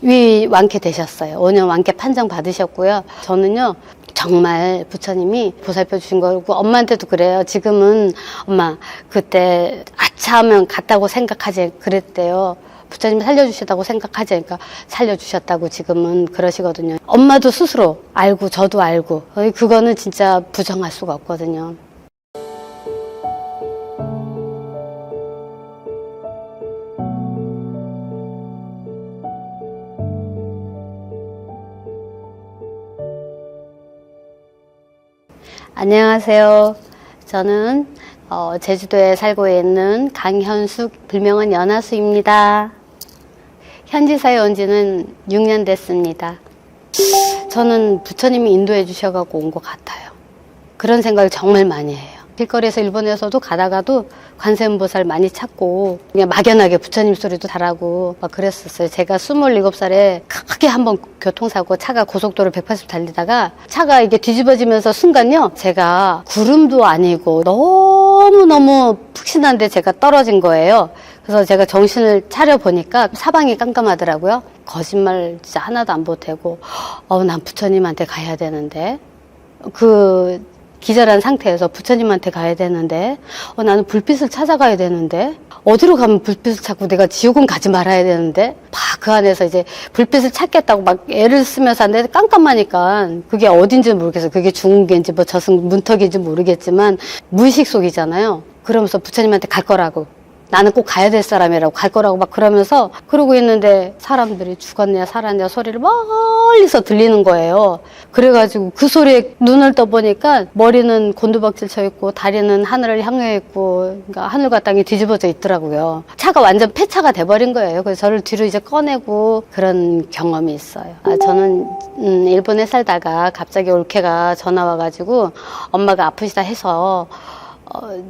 위 완쾌 되셨어요. 5년 완쾌 판정 받으셨고요. 저는요, 정말 부처님이 보살펴 주신 거고, 엄마한테도 그래요. 지금은 엄마 그때 아차하면 갔다고 생각하지 그랬대요. 부처님 살려주셨다고 생각하지. 그러니까 살려주셨다고 지금은 그러시거든요. 엄마도 스스로 알고 저도 알고, 그거는 진짜 부정할 수가 없거든요. 안녕하세요. 저는 제주도에 살고 있는 강현숙, 불명은 연하수입니다. 현지사에 온 지는 6년 됐습니다. 저는 부처님이 인도해 주셔가지고 온 것 같아요. 그런 생각을 정말 많이 해요. 길거리에서 일본에서도 가다가도 관세음보살 많이 찾고 그냥 막연하게 부처님 소리도 잘하고 막 그랬었어요. 제가 27살에 크게 한번 교통사고, 차가 고속도로 180 달리다가 차가 이게 뒤집어지면서 순간요, 제가 구름도 아니고 너무너무 푹신한데 제가 떨어진 거예요. 그래서 제가 정신을 차려 보니까 사방이 깜깜하더라고요. 거짓말 진짜 하나도 안 보태고, 난 부처님한테 가야 되는데, 기절한 상태에서 부처님한테 가야 되는데, 나는 불빛을 찾아가야 되는데, 어디로 가면 불빛을 찾고 내가 지옥은 가지 말아야 되는데, 그 안에서 이제 불빛을 찾겠다고 막 애를 쓰면서 하는데 깜깜하니까 그게 어딘지 모르겠어요. 그게 중계인지 뭐 저승 문턱인지 모르겠지만 무의식 속이잖아요. 그러면서 부처님한테 갈 거라고, 나는 꼭 가야 될 사람이라고, 갈 거라고 막 그러면서 그러고 있는데 사람들이 죽었냐 살았냐 소리를 멀리서 들리는 거예요. 그래가지고 그 소리에 눈을 떠보니까 머리는 곤두박질 쳐 있고 다리는 하늘을 향해 있고, 그러니까 하늘과 땅이 뒤집어져 있더라고요. 차가 완전 폐차가 돼버린 거예요. 그래서 저를 뒤로 이제 꺼내고 그런 경험이 있어요. 저는 일본에 살다가 갑자기 올케가 전화 와가지고 엄마가 아프시다 해서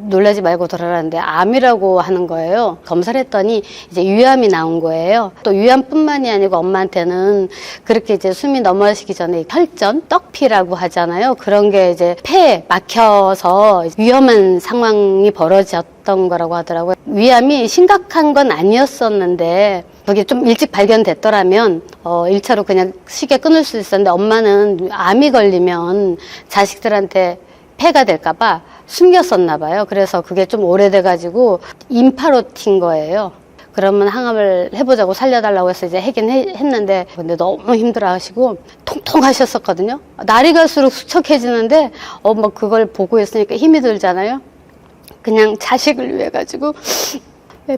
놀라지 말고 돌아라는데 암이라고 하는 거예요. 검사를 했더니 이제 위암이 나온 거예요. 또 위암뿐만이 아니고 엄마한테는 그렇게 이제 숨이 넘어가시기 전에 혈전, 떡피라고 하잖아요. 그런 게 이제 폐에 막혀서 위험한 상황이 벌어졌던 거라고 하더라고요. 위암이 심각한 건 아니었었는데 그게 좀 일찍 발견됐더라면 1차로 그냥 쉽게 끊을 수 있었는데, 엄마는 암이 걸리면 자식들한테 폐가 될까봐 숨겼었나 봐요. 그래서 그게 좀 오래돼가지고 인파로 튄 거예요. 그러면 항암을 해보자고 살려달라고 해서 이제 하긴 했는데, 근데 너무 힘들어 하시고 통통하셨었거든요. 날이 갈수록 수척해지는데, 뭐 그걸 보고 있으니까 힘이 들잖아요. 그냥 자식을 위해 가지고,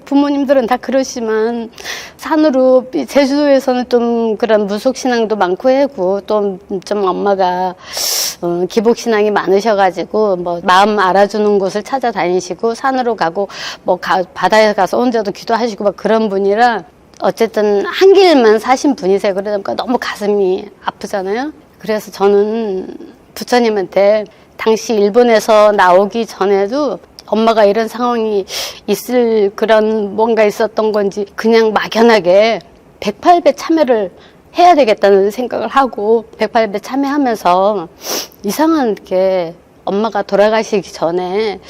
부모님들은 다 그러시지만 산으로, 제주도에서는 좀 그런 무속신앙도 많고 해고, 또 좀 엄마가 기복신앙이 많으셔가지고 뭐 마음 알아주는 곳을 찾아다니시고 산으로 가고 뭐 바다에 가서 혼자도 기도하시고 막 그런 분이라, 어쨌든 한 길만 사신 분이세요. 그러니까 너무 가슴이 아프잖아요. 그래서 저는 부처님한테 당시 일본에서 나오기 전에도 엄마가 이런 상황이 있을 그런 뭔가 있었던 건지 그냥 막연하게 108배 참여를 해야 되겠다는 생각을 하고 108배 참여하면서 이상한 게, 엄마가 돌아가시기 전에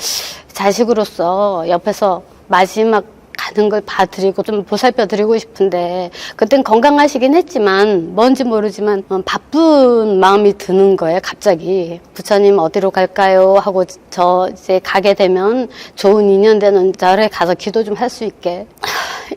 자식으로서 옆에서 마지막 가는 걸 봐드리고 좀 보살펴 드리고 싶은데, 그땐 건강하시긴 했지만 뭔지 모르지만 바쁜 마음이 드는 거예요. 갑자기 부처님 어디로 갈까요 하고 저 이제 가게 되면 좋은 인연 되는 절에 가서 기도 좀 할 수 있게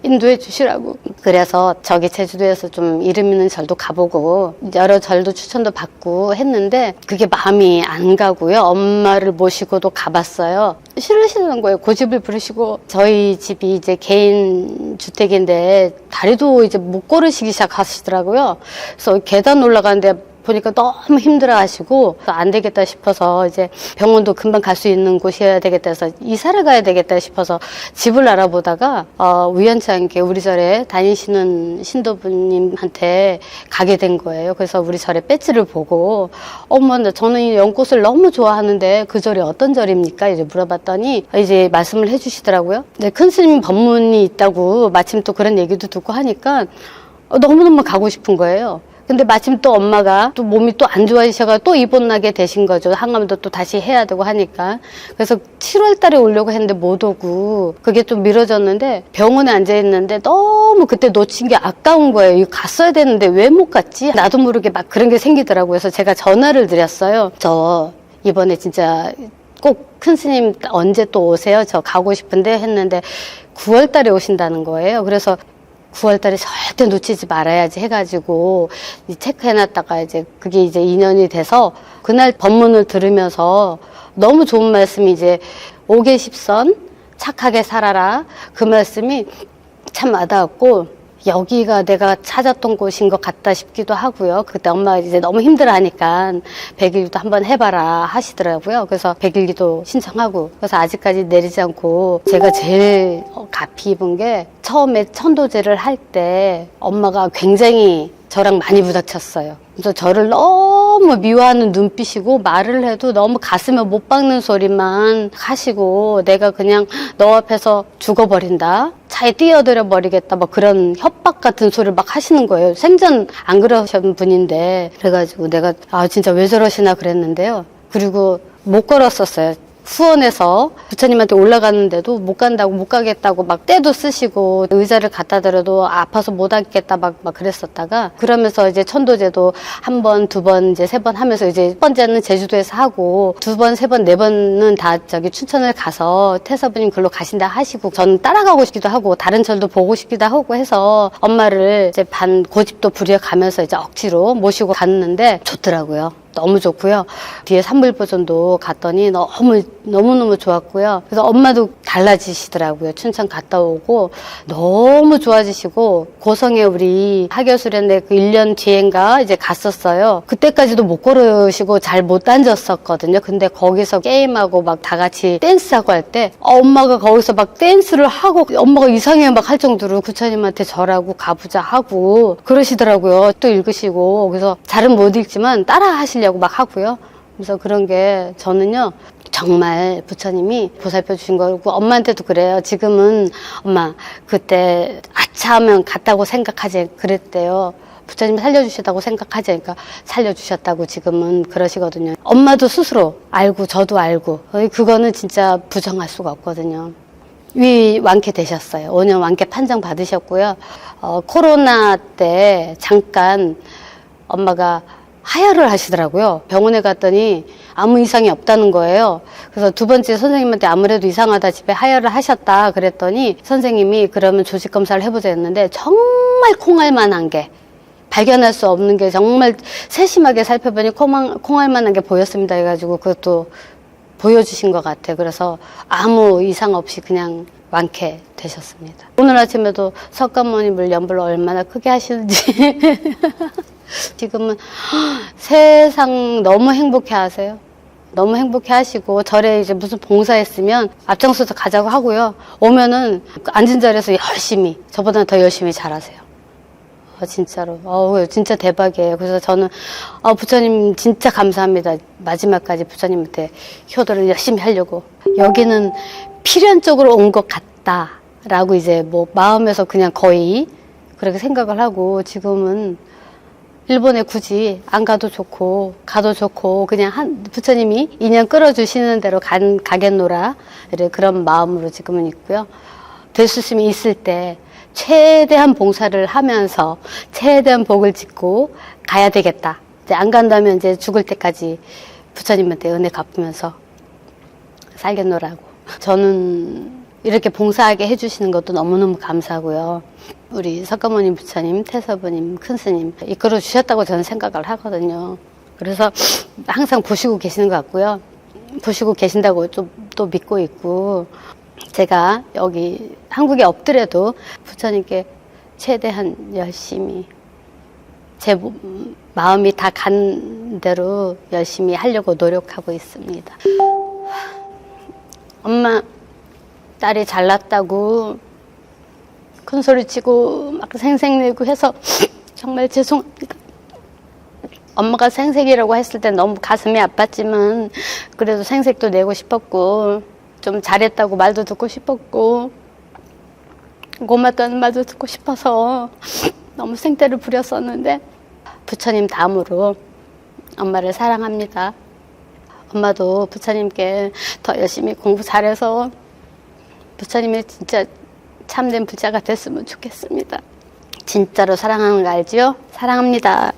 인도해 주시라고. 그래서 저기 제주도에서 좀 이름 있는 절도 가보고 여러 절도 추천도 받고 했는데 그게 마음이 안 가고요. 엄마를 모시고도 가봤어요. 싫으시는 거예요. 고집을 부리시고. 저희 집이 이제 개인 주택인데 다리도 이제 못 걸으시기 시작하시더라고요. 그래서 계단 올라가는데 보니까 너무 힘들어 하시고, 안 되겠다 싶어서 이제 병원도 금방 갈 수 있는 곳이어야 되겠다 해서 이사를 가야 되겠다 싶어서 집을 알아보다가 우연치 않게 우리 절에 다니시는 신도부님한테 가게 된 거예요. 그래서 우리 절의 배지를 보고, 저는 이 연꽃을 너무 좋아하는데 그 절이 어떤 절입니까? 이제 물어봤더니 이제 말씀을 해주시더라고요. 네, 큰 스님 법문이 있다고 마침 또 그런 얘기도 듣고 하니까 너무너무 가고 싶은 거예요. 근데 마침 또 엄마가 또 몸이 또 안 좋아지셔가 또 입원 나게 되신 거죠. 항암도 또 다시 해야 되고 하니까. 그래서 7월 달에 오려고 했는데 못 오고 그게 좀 미뤄졌는데 병원에 앉아 있는데 너무 그때 놓친 게 아까운 거예요. 이거 갔어야 되는데 왜 못 갔지? 나도 모르게 막 그런 게 생기더라고요. 그래서 제가 전화를 드렸어요. 저 이번에 진짜 꼭 큰 스님 언제 또 오세요? 저 가고 싶은데 했는데 9월 달에 오신다는 거예요. 그래서 9월 달에 절대 놓치지 말아야지 해가지고 체크해놨다가 이제 그게 이제 인연이 돼서 그날 법문을 들으면서 너무 좋은 말씀이 이제 옥의 십선 착하게 살아라 그 말씀이 참 와닿았고 여기가 내가 찾았던 곳인 것 같다 싶기도 하고요. 그때 엄마가 이제 너무 힘들어하니까 백일기도 한번 해봐라 하시더라고요. 그래서 백일기도 신청하고 그래서 아직까지 내리지 않고 제가 제일 가피 입은 게 처음에 천도제를 할 때 엄마가 굉장히 저랑 많이 부닥쳤어요. 그래서 저를 너무 미워하는 눈빛이고 말을 해도 너무 가슴에 못 박는 소리만 하시고 내가 그냥 너 앞에서 죽어버린다. 차에 뛰어들어 버리겠다. 막 그런 협박 같은 소리를 막 하시는 거예요. 생전 안 그러셨던 분인데 그래가지고 내가 진짜 왜 저러시나 그랬는데요. 그리고 못 걸었었어요. 수원에서 부처님한테 올라갔는데도 못 간다고 못 가겠다고 막 떼도 쓰시고 의자를 갖다 드려도 아파서 못 앉겠다 막 그랬었다가 그러면서 이제 천도제도 한 번, 두 번, 이제 세 번 하면서 이제 첫 번째는 제주도에서 하고 두 번, 세 번, 네 번은 다 저기 춘천을 가서 태사부님 글로 가신다 하시고 저는 따라가고 싶기도 하고 다른 절도 보고 싶기도 하고 해서 엄마를 이제 고집도 부려가면서 이제 억지로 모시고 갔는데 좋더라고요. 너무 좋고요. 뒤에 산불보존도 갔더니 너무너무 좋았고요. 그래서 엄마도 달라지시더라고요. 춘천 갔다 오고 너무 좋아지시고 고성에 우리 하교수련회 그 1년 뒤엔가 이제 갔었어요. 그때까지도 못 걸으시고 잘 못 앉았었거든요. 근데 거기서 게임하고 막 다 같이 댄스하고 할 때 엄마가 거기서 막 댄스를 하고 엄마가 이상해 막 할 정도로 부처님한테 절하고 가부자 하고 그러시더라고요. 또 읽으시고 그래서 잘은 못 읽지만 따라 하시려고 막 하고요. 그래서 그런 게 저는요 정말 부처님이 보살펴 주신 거고 엄마한테도 그래요. 지금은 엄마 그때 아차하면 갔다고 생각하지 그랬대요. 부처님이 살려주셨다고 생각하지 않으니까 살려주셨다고 지금은 그러시거든요. 엄마도 스스로 알고 저도 알고 그거는 진짜 부정할 수가 없거든요. 위 완쾌 되셨어요. 5년 완쾌 판정 받으셨고요. 코로나 때 잠깐 엄마가 하혈을 하시더라고요. 병원에 갔더니 아무 이상이 없다는 거예요. 그래서 두 번째 선생님한테 아무래도 이상하다 집에 하혈을 하셨다 그랬더니 선생님이 그러면 조직 검사를 해보자 했는데 정말 콩알만한 게 발견할 수 없는 게 정말 세심하게 살펴보니 콩알만한 게 보였습니다 해가지고 그것도 보여주신 것 같아요. 그래서 아무 이상 없이 그냥 완쾌 되셨습니다. 오늘 아침에도 석가모니 연불을 얼마나 크게 하시는지 지금은 세상 너무 행복해 하세요. 너무 행복해 하시고 절에 이제 무슨 봉사했으면 앞장서서 가자고 하고요. 오면은 앉은 자리에서 열심히 저보다 더 열심히 잘하세요. 진짜로 진짜 대박이에요. 그래서 저는 부처님 진짜 감사합니다. 마지막까지 부처님한테 효도를 열심히 하려고 여기는 필연적으로 온 것 같다라고 이제 뭐 마음에서 그냥 거의 그렇게 생각을 하고 지금은 일본에 굳이 안 가도 좋고 가도 좋고 그냥 부처님이 인연 끌어주시는 대로 가겠노라 그런 마음으로 지금은 있고요. 될 수 있으면 있을 때 최대한 봉사를 하면서 최대한 복을 짓고 가야 되겠다. 이제 안 간다면 이제 죽을 때까지 부처님한테 은혜 갚으면서 살겠노라고. 저는 이렇게 봉사하게 해주시는 것도 너무너무 감사하고요. 우리 석가모니 부처님, 태사부님, 큰스님 이끌어 주셨다고 저는 생각을 하거든요. 그래서 항상 보시고 계시는 것 같고요. 보시고 계신다고 좀 또 믿고 있고 제가 여기 한국에 없더라도 부처님께 최대한 열심히 제 마음이 다 간 대로 열심히 하려고 노력하고 있습니다. 엄마 딸이 잘났다고 큰 소리 치고 막 생색내고 해서 정말 죄송합니다. 엄마가 생색이라고 했을 때 너무 가슴이 아팠지만 그래도 생색도 내고 싶었고 좀 잘했다고 말도 듣고 싶었고 고맙다는 말도 듣고 싶어서 너무 생떼를 부렸었는데 부처님 다음으로 엄마를 사랑합니다. 엄마도 부처님께 더 열심히 공부 잘해서 부처님이 진짜 참된 부자가 됐으면 좋겠습니다. 진짜로 사랑하는 거 알지요? 사랑합니다.